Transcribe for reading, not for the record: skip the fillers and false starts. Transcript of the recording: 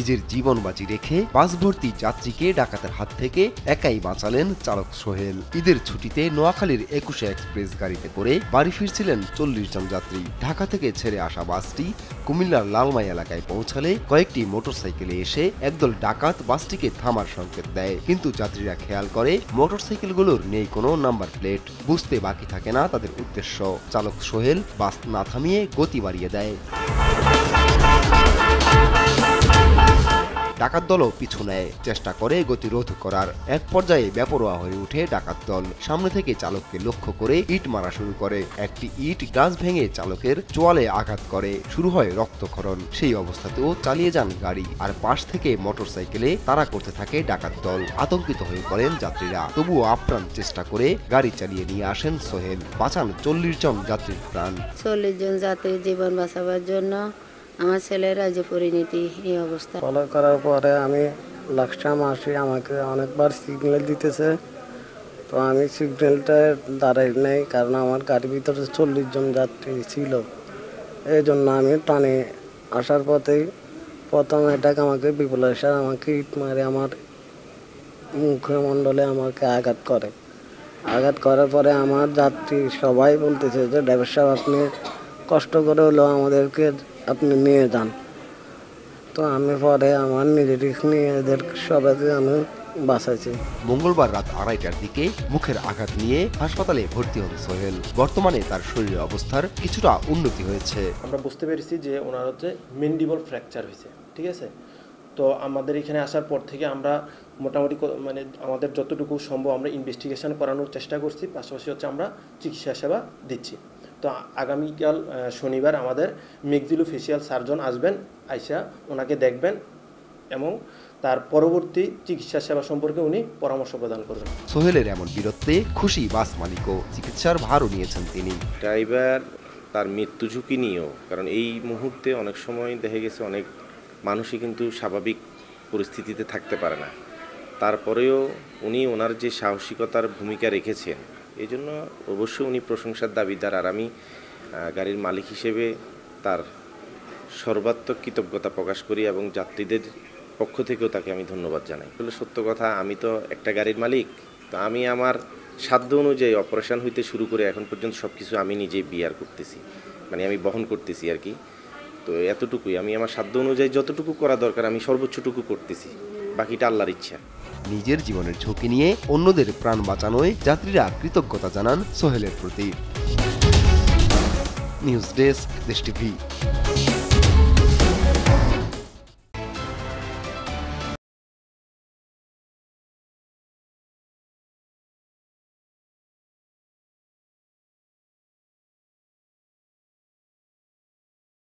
নিজের জীবন বাজি রেখে বাস ভর্তি যাত্রীকে ডাকাতের হাত থেকে একাই বাঁচালেন চালক সোহেল। ঈদের ছুটিতে নোয়াখালীর ২১ এক্সপ্রেস গাড়িতে করে বাড়ি ফিরছিলেন ৪০ জন যাত্রী। ঢাকা থেকে ছেড়ে আসা বাসটি কুমিল্লার লালমাই এলাকায় পৌঁছালে কয়েকটি মোটরসাইকেলে এসে একদল ডাকাত বাসটিকে থামার সংকেত দেয়, কিন্তু যাত্রীরা খেয়াল করে মোটরসাইকেলগুলোর নেই কোনো নাম্বার প্লেট। বুঝতে বাকি থাকে না তাদের উদ্দেশ্য। চালক সোহেল বাস না থামিয়ে গতি বাড়িয়ে দেয়। ডাকাত দলও পিছু নেয়, চেষ্টা করে গতিরোধ করার। এক পর্যায়ে বেপরোয়া হয়ে উঠে ডাকাত দল। সামনে থেকে চালককে লক্ষ্য করে ইট মারা শুরু করে। একটি ইট গাছ ভেঙে চালকের চোয়ালে আঘাত করে। শুরু হয় রক্তক্ষরণ। সেই অবস্থাতেও চালিয়ে যান গাড়ি, আর পাশ থেকে মোটরসাইকেলে তাড়া করতে থাকে ডাকাত দল। আতঙ্কিত হয়ে পড়েন যাত্রীরা, তবুও আপ্রাণ চেষ্টা করে গাড়ি চালিয়ে নিয়ে আসেন সোহেল। বাঁচান ৪০ জন যাত্রীর প্রাণ। ৪০ জন যাত্রীর জীবন বাঁচাবার জন্য আমার ছেলেরা যে পরিণতি, এই অবস্থা। ফলো করার পরে আমি লাস্টে আসি, আমাকে অনেকবার সিগন্যাল দিতেছে, তো আমি সিগন্যালটা দাঁড়াই নেই, কারণ আমার গাড়ির ভিতরে ৪০ জন যাত্রী ছিল। এই জন্য আমি টানে আসার পথেই প্রথম এটাকে আমাকে বিপুল স্যার আমাকে ইট মারে আমার মুখমণ্ডলে আমাকে আঘাত করে। আঘাত করার পরে আমার যাত্রী সবাই বলতেছে যে ড্রাইভার সাহেব, আপনি কষ্ট করে হলেও আমাদেরকে আপনি নিয়ে যান। তো আমি পরে আমার নিজের রিস্ক নিয়ে এদের সবাইকে আমি বাঁচাইছি। মঙ্গলবার রাত ২:৩০টার দিকে মুখের আঘাত নিয়ে হাসপাতালে ভর্তি হন সোহেল। বর্তমানে তার শরীরের অবস্থার কিছুটা উন্নতি হয়েছে। আমরা বুঝতে পেরেছি যে ওনার হচ্ছে ম্যান্ডিবল ফ্র্যাকচার হয়েছে, ঠিক আছে। তো আমাদের এখানে আসার পর থেকে আমরা মোটামুটি মানে আমাদের যতটুকু সম্ভব আমরা ইনভেস্টিগেশন করানোর চেষ্টা করছি, পাশাপাশি হচ্ছে আমরা চিকিৎসা সেবা দিচ্ছি। তো আগামীকাল শনিবার আমাদের ম্যাক্সিলোফেশিয়াল সার্জন আসবেন, আইসা ওনাকে দেখবেন এবং তার পরবর্তী চিকিৎসা সেবা সম্পর্কে উনি পরামর্শ প্রদান করবেন। সোহেলের এমন বীরত্বে খুশি বাস মালিকও। চিকিৎসার ভারও নিয়েছেন তিনি। ড্রাইভার তার মৃত্যু ঝুঁকি নিয়েও, কারণ এই মুহূর্তে অনেক সময় দেখা গেছে অনেক মানুষই কিন্তু স্বাভাবিক পরিস্থিতিতে থাকতে পারে না, তারপরেও উনি ওনার যে সাহসিকতার ভূমিকা রেখেছেন, এই জন্য অবশ্যই উনি প্রশংসার দাবিদার। আর আমি গাড়ির মালিক হিসেবে তার সর্বাত্মক কৃতজ্ঞতা প্রকাশ করি এবং যাত্রীদের পক্ষ থেকেও তাকে আমি ধন্যবাদ জানাই। আসলে সত্য কথা, আমি তো একটা গাড়ির মালিক, তো আমি আমার সাধ্য অনুযায়ী অপারেশন হইতে শুরু করে এখন পর্যন্ত সব কিছু আমি নিজেই বিয়ার করতেছি, মানে আমি বহন করতেছি আর কি। তো এতটুকুই, আমি আমার সাধ্য অনুযায়ী যতটুকু করা দরকার আমি সর্বোচ্চটুকু করতেছি, বাকিটা আল্লাহর ইচ্ছা। নিজের জীবনের ঝুঁকি নিয়ে অন্যদের প্রাণ বাঁচানোয় যাত্রীরা কৃতজ্ঞতা জানান সোহেলের প্রতি। নিউজ ডেস্ক, দেশ টিভি।